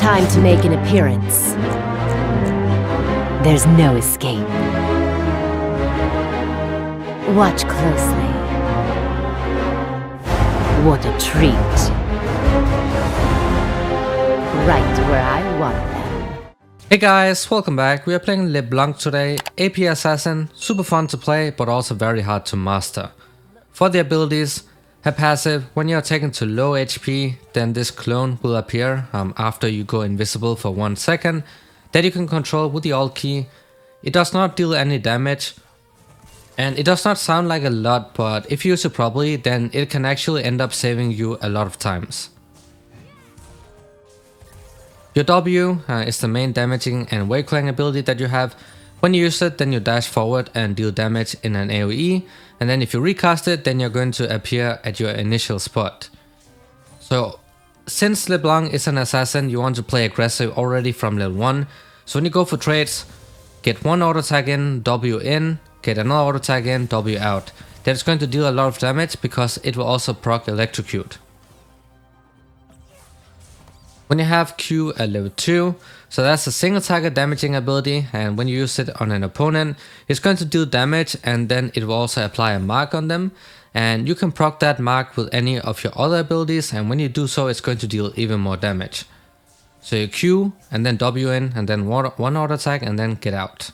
Time to make an appearance. There's no escape. Watch closely. What a treat. Right where I want them. Hey guys, welcome back. We are playing Leblanc today. AP Assassin, super fun to play, but also very hard to master. For the abilities, her passive, when you are taken to low HP, then this clone will appear after you go invisible for 1 second, that you can control with the Alt key. It does not deal any damage, and it does not sound like a lot, but if you use it properly, then it can actually end up saving you a lot of times. Your W is the main damaging and wave clearing ability that you have. When you use it, then you dash forward and deal damage in an AoE, and then if you recast it, then you're going to appear at your initial spot. So since Leblanc is an assassin, you want to play aggressive already from level 1. So when you go for trades, get one auto tag in, W in, get another auto tag in, W out. That's going to deal a lot of damage because it will also proc electrocute. When you have Q at level 2, so that's a single target damaging ability, and when you use it on an opponent, it's going to deal damage, and then it will also apply a mark on them, and you can proc that mark with any of your other abilities, and when you do so, it's going to deal even more damage. So you Q, and then W in, and then one auto attack, and then get out.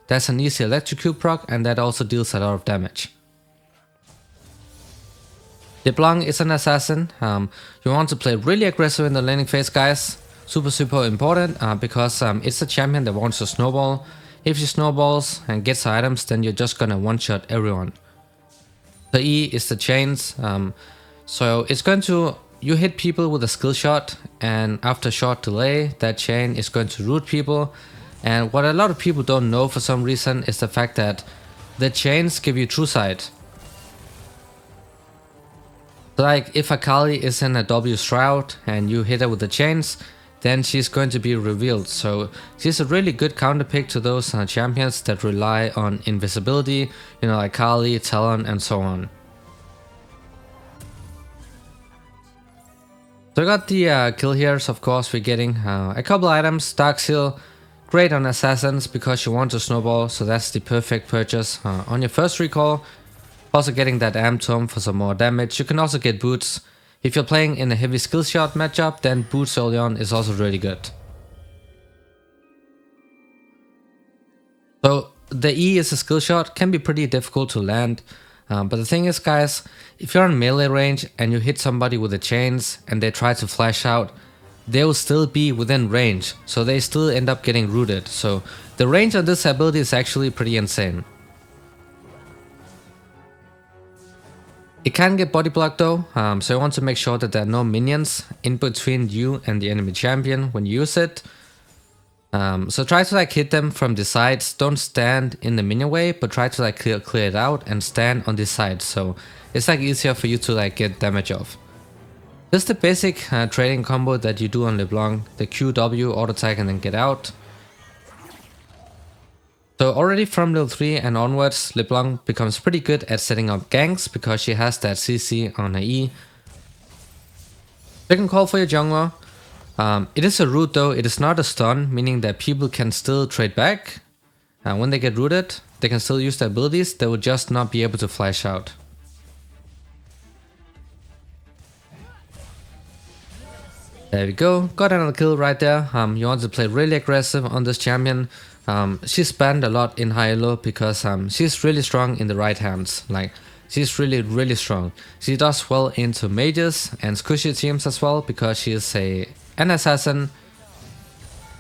That's an easy electrocute proc, and that also deals a lot of damage. Leblanc is an assassin. You want to play really aggressive in the laning phase, guys. Super important because it's a champion that wants to snowball. If she snowballs and gets items, then you're just gonna one-shot everyone. The E is the chains. So it's going to, you hit people with a skill shot, and after short delay, that chain is going to root people. And what a lot of people don't know for some reason is the fact that the chains give you true sight. Like if Akali is in a W shroud and you hit her with the chains, then she's going to be revealed. So she's a really good counter pick to those champions that rely on invisibility, you know, like Kali, Talon, and so on. So I got the kill here, so of course we're getting a couple items. Dark Seal, great on assassins because you want to snowball, so that's the perfect purchase on your first recall. Also getting that Am Tome for some more damage. You can also get boots. If you're playing in a heavy skill shot matchup, then boots early on is also really good. So the E is a skill shot, can be pretty difficult to land. But the thing is, guys, if you're in melee range and you hit somebody with the chains and they try to flash out, they will still be within range. So they still end up getting rooted. So the range of this ability is actually pretty insane. It can get body blocked though, so you want to make sure that there are no minions in between you and the enemy champion when you use it. So try to like hit them from the sides, don't stand in the minion way, but try to like clear it out and stand on the side, so it's like easier for you to like get damage off. This is the basic trading combo that you do on Leblanc, the QW, auto attack, and then get out. So already from level 3 and onwards, Leblanc becomes pretty good at setting up ganks because she has that CC on her E. You can call for your jungler. It is a root though, it is not a stun, meaning that people can still trade back. When they get rooted, they can still use their abilities, they will just not be able to flash out. There we go, got another kill right there. You want to play really aggressive on this champion. She's banned a lot in high elo because she's really strong in the right hands. Like she's really strong. She does well into mages and squishy teams as well because she is an assassin.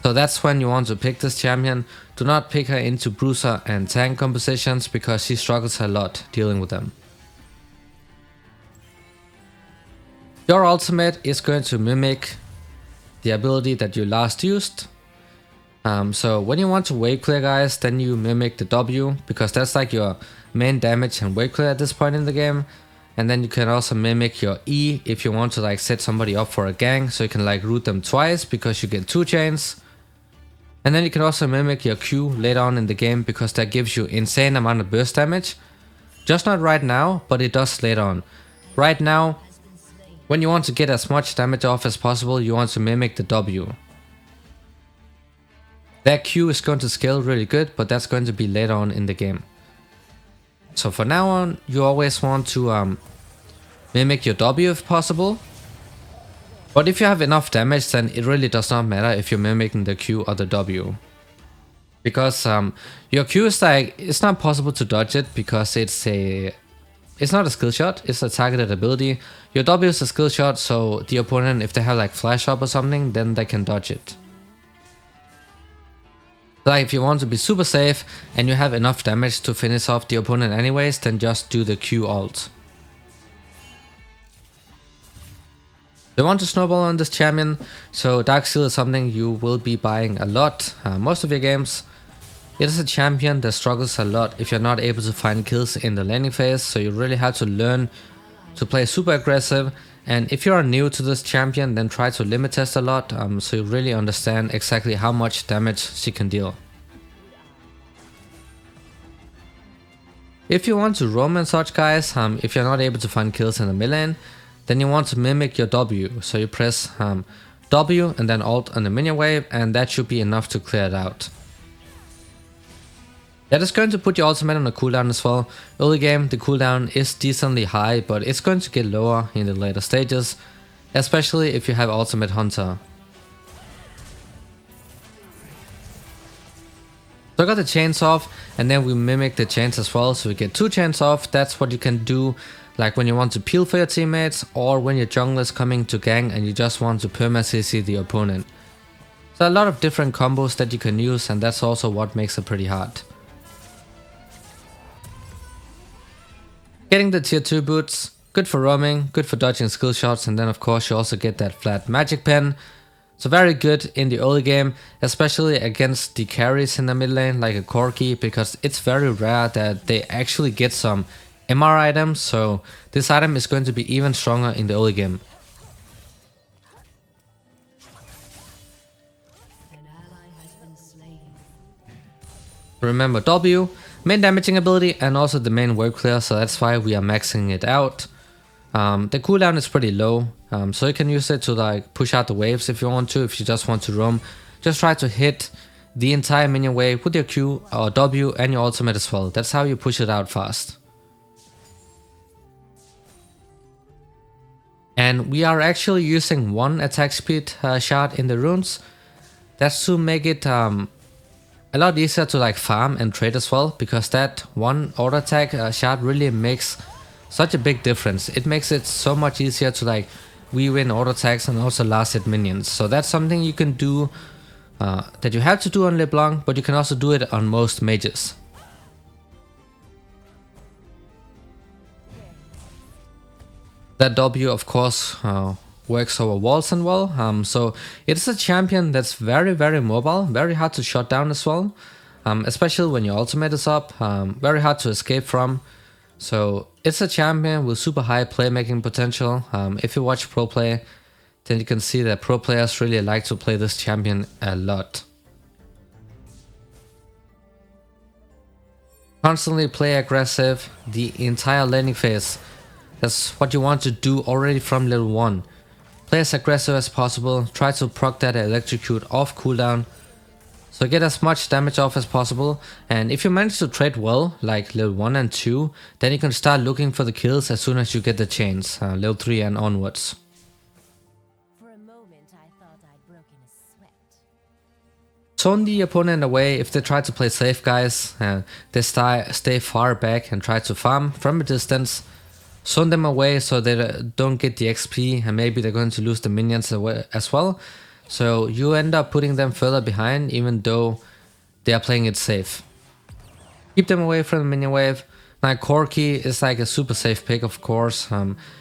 So that's when you want to pick this champion. Do not pick her into bruiser and tank compositions because she struggles a lot dealing with them. Your ultimate is going to mimic the ability that you last used. So when you want to wave clear, guys, then you mimic the W because that's like your main damage and wave clear at this point in the game. And then you can also mimic your E if you want to like set somebody up for a gang, so you can like root them twice because you get 2 chains. And then you can also mimic your Q later on in the game because that gives you insane amount of burst damage. Just not right now, but it does later on. Right now, when you want to get as much damage off as possible, you want to mimic the W. Their Q is going to scale really good, but that's going to be later on in the game. So for now on, you always want to mimic your W if possible. But if you have enough damage, then it really does not matter if you're mimicking the Q or the W. Because your Q is like, it's not possible to dodge it because it's not a skill shot, it's a targeted ability. Your W is a skill shot, so the opponent, if they have like flash up or something, then they can dodge it. Like if you want to be super safe and you have enough damage to finish off the opponent anyways, then just do the Q ult. You want to snowball on this champion, so Dark Seal is something you will be buying a lot, most of your games. It is a champion that struggles a lot if you're not able to find kills in the laning phase, so you really have to learn to play super aggressive. And if you are new to this champion, then try to limit test a lot, so you really understand exactly how much damage she can deal. If you want to roam and such, guys, if you're not able to find kills in the mid lane, then you want to mimic your W. So you press W and then Alt on the minion wave, and that should be enough to clear it out. That is going to put your ultimate on a cooldown as well. Early game, the cooldown is decently high, but it's going to get lower in the later stages, especially if you have Ultimate Hunter. So I got the chains off, and then we mimic the chains as well, so we get 2 chains off. That's what you can do like when you want to peel for your teammates, or when your jungle is coming to gang and you just want to perma-CC the opponent. So a lot of different combos that you can use, and that's also what makes it pretty hard. Getting the tier 2 boots, good for roaming, good for dodging skill shots, and then of course you also get that flat magic pen. So very good in the early game, especially against the carries in the mid lane like a Corki, because it's very rare that they actually get some MR items, so this item is going to be even stronger in the early game. Remember W, main damaging ability and also the main wave clear, so that's why we are maxing it out. The cooldown is pretty low, so you can use it to like push out the waves if you want to. If you just want to roam, just try to hit the entire minion wave with your Q or W and your ultimate as well. That's how you push it out fast. And we are actually using 1 attack speed shard in the runes. That's to make it a lot easier to like farm and trade as well, because that 1 auto attack shard really makes such a big difference. It makes it so much easier to like weave in auto attacks and also last hit minions. So that's something you can do, that you have to do on Leblanc, but you can also do it on most mages. That W of course works over walls and well, so it's a champion that's very mobile, very hard to shut down as well, especially when your ultimate is up, very hard to escape from. So it's a champion with super high playmaking potential. If you watch pro play, then you can see that pro players really like to play this champion a lot. Constantly play aggressive the entire laning phase. That's what you want to do already from level 1. Play as aggressive as possible, try to proc that electrocute off cooldown, so get as much damage off as possible. And if you manage to trade well, like level 1 and 2, then you can start looking for the kills as soon as you get the chains, level 3 and onwards. For a moment, I thought I'd broken a sweat. Zone the opponent away if they try to play safe, guys. They stay far back and try to farm from a distance. Zone them away so they don't get the XP, and maybe they're going to lose the minions as well. So you end up putting them further behind even though they are playing it safe. Keep them away from the minion wave. Now Corki is like a super safe pick, of course.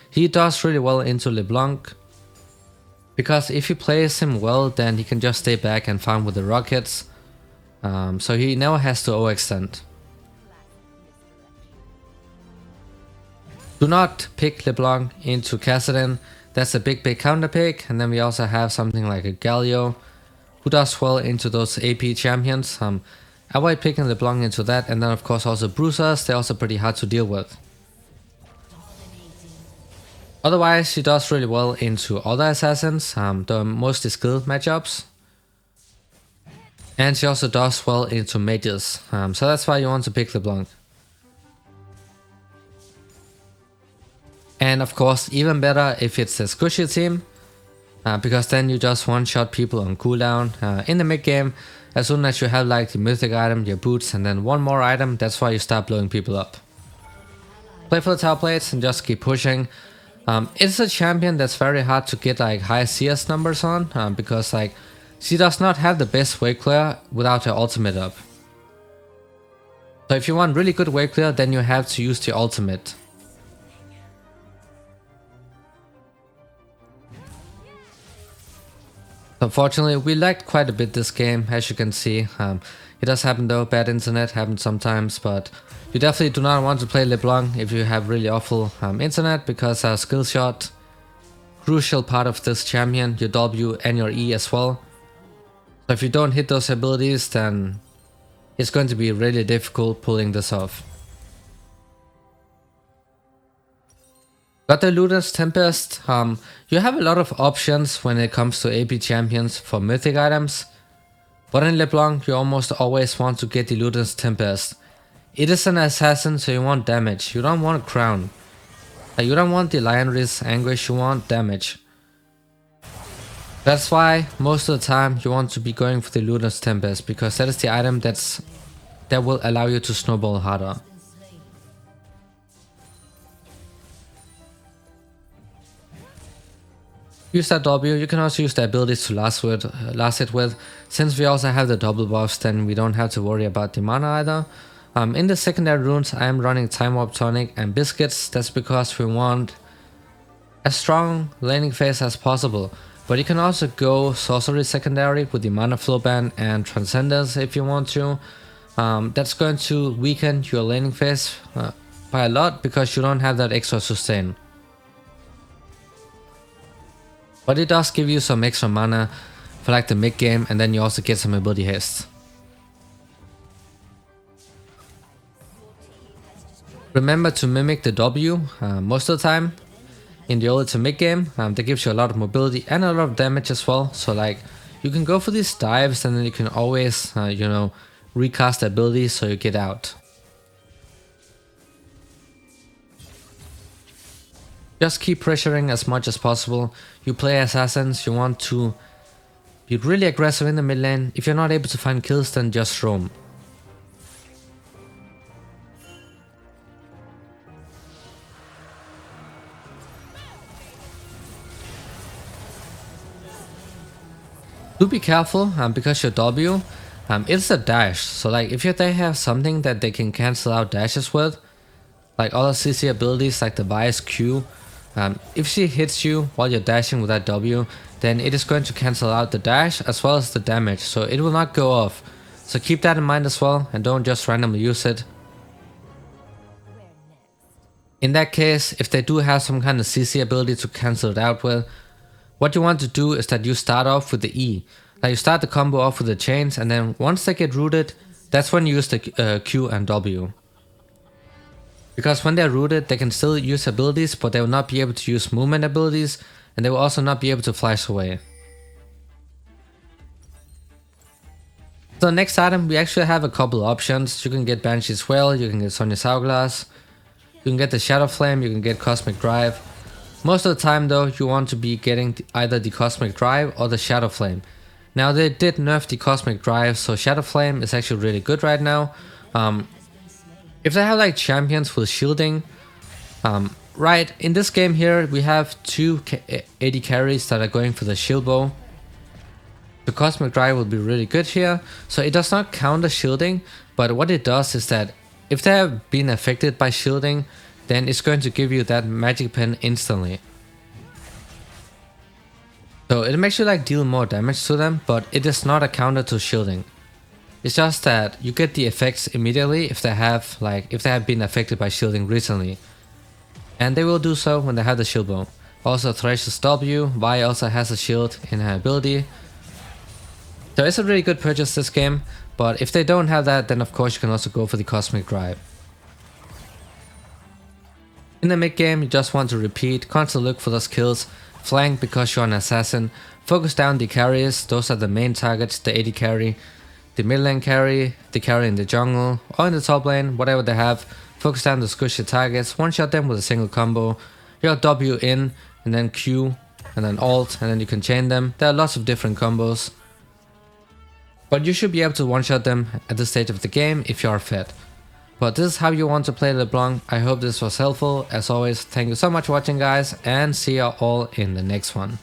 He does really well into Leblanc, because if you plays him well, then he can just stay back and farm with the rockets. So he never has to overextend. Do not pick Leblanc into Kassadin. That's a big counter pick. And then we also have something like a Galio, who does well into those AP champions. Avoid picking Leblanc into that. And then of course also bruisers, they're also pretty hard to deal with. Otherwise, she does really well into other assassins, the mostly skilled matchups. And she also does well into mages, so that's why you want to pick Leblanc. And of course, even better if it's a squishy team, because then you just one-shot people on cooldown. In the mid game, as soon as you have like the mythic item, your boots, and then one more item, that's why you start blowing people up. Play for the tower plates and just keep pushing. It's a champion that's very hard to get like high CS numbers on, because like she does not have the best wave clear without her ultimate up. So if you want really good wave clear, then you have to use the ultimate. Unfortunately, we lagged quite a bit this game, as you can see. It does happen though, bad internet happens sometimes, but you definitely do not want to play Leblanc if you have really awful internet, because skill shot, crucial part of this champion, your W and your E as well. So if you don't hit those abilities, then it's going to be really difficult pulling this off. Got the Luden's Tempest. You have a lot of options when it comes to AP champions for mythic items, but in Leblanc you almost always want to get the Luden's Tempest. It is an assassin, so you want damage, you don't want a crown. You don't want the Lionry's Anguish, you want damage. That's why most of the time you want to be going for the Luden's Tempest, because that is the item that will allow you to snowball harder. Use that W, you can also use the abilities to last it with. Since we also have the double buffs, then we don't have to worry about the mana either. In the secondary runes I am running Time Warp Tonic and Biscuits. That's because we want as strong laning phase as possible. But you can also go Sorcery secondary with the Mana Flow Ban and Transcendence if you want to. That's going to weaken your laning phase by a lot, because you don't have that extra sustain. But it does give you some extra mana for like the mid game, and then you also get some ability haste. Remember to mimic the W most of the time in the early to mid game. That gives you a lot of mobility and a lot of damage as well. So like you can go for these dives, and then you can always you know, recast the ability so you get out. Just keep pressuring as much as possible. You play assassins, you want to be really aggressive in the mid lane. If you're not able to find kills, then just roam. Do be careful, because your W, it's a dash. So like if they have something that they can cancel out dashes with, like other CC abilities like the bias Q, if she hits you while you're dashing with that W, then it is going to cancel out the dash as well as the damage, so it will not go off. So keep that in mind as well, and don't just randomly use it. In that case, if they do have some kind of CC ability to cancel it out with, what you want to do is that you start off with the E. Like you start the combo off with the chains, and then once they get rooted, that's when you use the Q and W. Because when they're rooted, they can still use abilities, but they will not be able to use movement abilities, and they will also not be able to flash away. So next item, we actually have a couple options. You can get Banshee's Wail, you can get Sonya's Hourglass, you can get the Shadow Flame, you can get Cosmic Drive. Most of the time though, you want to be getting either the Cosmic Drive or the Shadow Flame. Now they did nerf the Cosmic Drive, so Shadow Flame is actually really good right now. If they have like champions with shielding, right, in this game here we have two AD carries that are going for the shield bow. The Cosmic Drive will be really good here, so it does not counter shielding, but what it does is that if they have been affected by shielding, then it's going to give you that magic pen instantly. So it makes you like deal more damage to them, but it is not a counter to shielding. It's just that you get the effects immediately if they have been affected by shielding recently. And they will do so when they have the shield bow. Also Thresh's W, Vi also has a shield in her ability. So it's a really good purchase this game, but if they don't have that, then of course you can also go for the Cosmic Drive. In the mid game, you just want to repeat, constantly look for those kills, flank because you're an assassin, focus down the carriers, those are the main targets, the AD carry, the mid lane carry, the carry in the jungle, or in the top lane, whatever they have. Focus down to squish your targets, one-shot them with a single combo. You got W in, and then Q, and then alt, and then you can chain them. There are lots of different combos. But you should be able to one-shot them at this stage of the game if you are fed. But this is how you want to play LeBlanc. I hope this was helpful. As always, thank you so much for watching, guys, and see you all in the next one.